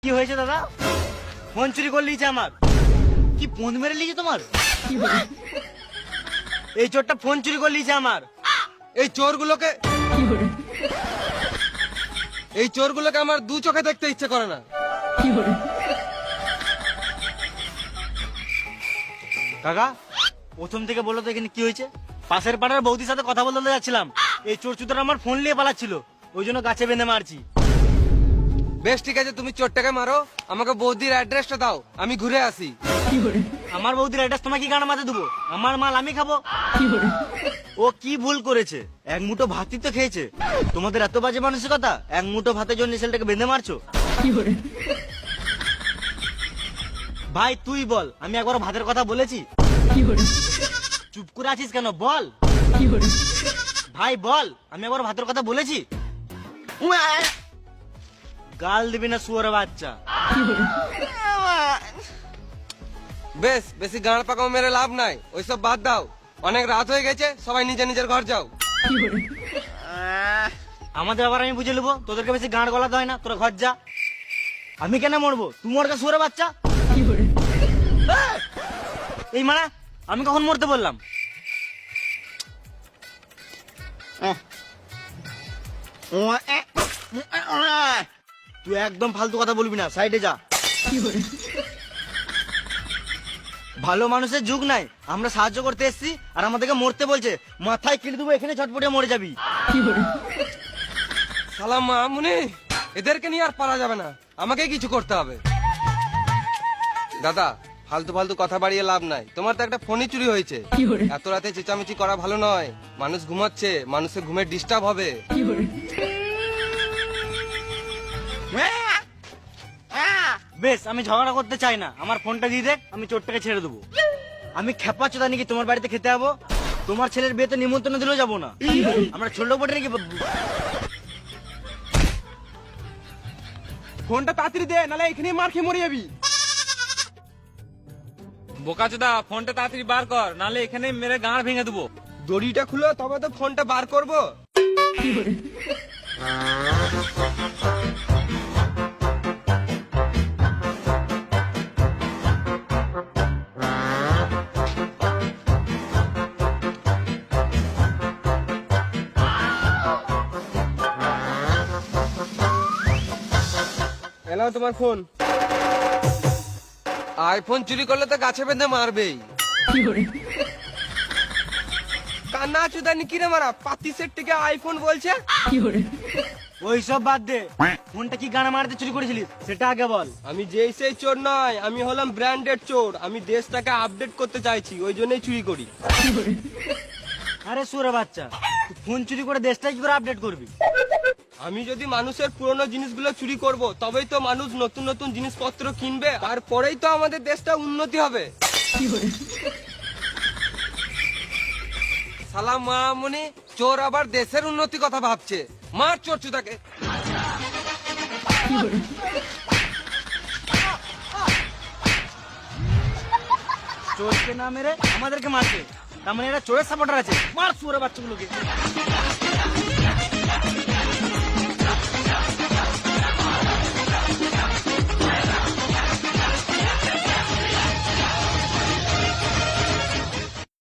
কি হয়েছে দাদা? ফোন চুরি করে লিয়েছে আমার। কি ফোন মেরে লিয়েছে তোমার? এই চোরটা ফোন চুরি করে লিয়েছে আমার। এই চোরগুলোকে আমার দু চোখে দেখতে ইচ্ছে করে না। কাকা প্রথম থেকে বলো তো এখানে কি হয়েছে? পাশের পাড়ার বৌদির সাথে কথা বলতে যাচ্ছিলাম, এই চোর চুদার আমার ফোন নিয়ে পালাচ্ছিল, ওই জন্য গাছে বেঁধে মারছি। বেশ ঠিক আছে, তুমি চোরটাকে মারো, আমাকে বৌদির অ্যাড্রেসটা দাও, আমি ঘুরে আসি। আমার বৌদির অ্যাড্রেস তোমাকে কি গান মাঝে দেবো? আমার মাল আমি খাবো। ও কি ভুল করেছে? এক মুঠো ভাতই তো খেয়েছে। তোমাদের এত বাজে মানসিকতা, এক মুঠো ভাতের জন্য ছেলেটাকে বেঁধে মারছো। ভাই তুই বল, আমি একবার ভাতের কথা বলেছি? চুপ করে আছিস কেন, বল ভাই বল, আমি একবার ভাতের কথা বলেছি? গাল দিবি না শুয়োরের বাচ্চা। বেশ, বেশি গাঁড় পাকাও মেরে লাভ নাই, ওইসব বাদ দাও। অনেক রাত হয়ে গেছে, সবাই নিজের নিজের ঘর যাও। আমাদের আবার আমি বুঝে নেবো, তোদেরকে বেশি গাঁড় গলাতে হয় না, তোরা ঘর যা। আমি কেন মরবো? তুই মরকা শুয়োরের বাচ্চা। এই মানা, আমি কখন মরতে বললাম? তুই একদম ফালতু কথা বলবি না, সাইডে যা। ভালো মানুষের যুগ নাই, আমরা সাহায্য করতে এসেছি আর আমাদেরকে মরতে বলছে। মাথায় কিনে দেবো, এখানে ছটপটে মরে যাবি। সালাম মামুনি, এদেরকে নিয়ে আর পারা যাবে না, আমাকে কিছু করতে হবে। দাদা, ফালতু ফালতু কথা বাড়িয়ে লাভ নাই, তোমার তো একটা ফোনই চুরি হয়েছে। এত রাতে চেঁচামেচি করা ভালো নয়, মানুষ ঘুমাচ্ছে, মানুষের ঘুমের ডিস্টার্ব হবে। বেশ, আমি ঝগড়া করতে চাই না, আমার ফোনটা দিয়ে দেখ, আমি চোরটাকে ছেড়ে দেবো। আমি খেপা চোদা নাকি তোমার বাড়িতে খেতে যাবো? তোমার ছেলের বিয়েতে নিমন্ত্রণ দিলেও যাবো না। আমরা ছোট বটে নাকি? ফোনটা তাড়াতাড়ি দে, নালে এখানে মার খেয়ে মরে যাবি। বোকাচোদা, ফোনটা তাড়াতাড়ি বার কর, নালে এখানে মেরে গাঁড় ভেঙে দেবো। দড়িটা খুলো, তবে তো ফোনটা বার করবো। এলাও তোমার ফোন। আইফোন চুরি করলে তো গাছে বেঁধে মারবেই। কান্না চুদানি কিরে মারা, পাতি সেট থেকে আইফোন বলছে। ওই সব বাদ দে, ফোনটা কি গানা মারতে চুরি করেছিলিস সেটা আগে বল। আমি যেই সেই চোর নয়, আমি হলাম ব্র্যান্ডেড চোর। আমি দেশটাকে আপডেট করতে চাইছি, ওই জন্যই চুরি করি। আরে সুরে বাচ্চা, তুই ফোন চুরি করে দেশটা কি করে আপডেট করবি? আমি যদি মানুষের পুরনো জিনিসগুলো চুরি করব, তবেই তো মানুষ নতুন নতুন জিনিসপত্র কিনবে, তারপরেই তো আমাদের দেশটা উন্নতি হবে। সালাম মামুনি, চোর আবার দেশের উন্নতি কথা ভাবছে। মার চোর চুদাকে। চোরকে না মেরে আমাদেরকে মারছে, তার মানে এরা চোরের সাপোর্টার আছে। মার সুরে বাচ্চাগুলোকে।